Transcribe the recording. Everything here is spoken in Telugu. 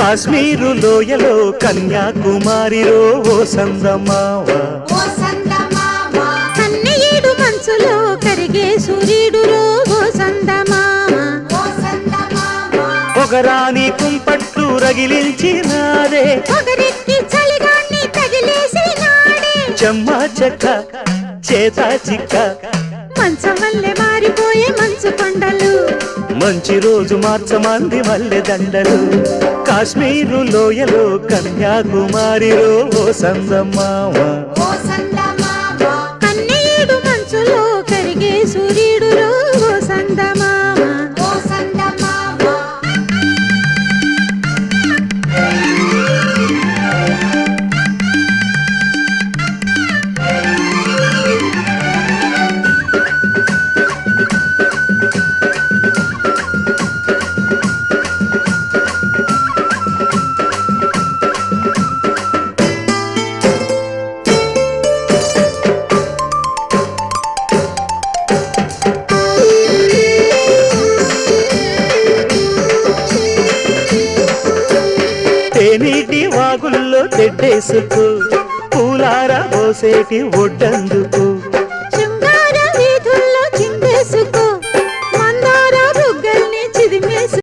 కాశ్మీరు లోయలో కన్యాకుమారిలో ఓ సందమావ కన్నయ్యేడు మంచులో కరిగే సూర్యుడులో ఓ సందమావ పొగరాని కుంపట్లు రగిలించినాడే పొగరెక్కి చలిగాన్ని తగిలేసినాడే చెమ్మా చెక్క చేతా చిక్క మంచం వల్లే మారిపోయే మంచు కొండలు మంచి రోజు మార్చమంది మల్లె దండలు కాశ్మీరు లోయలో కన్యాకుమారిలో ఓ సందమావ కన్నయ్యేడు మంచులో కరిగే సూర్యుడులో ఓ సందమావ తేనీటి వాగుల్లో తెడ్డేసుకు పూలార పోసేటి ఒడ్డందుకు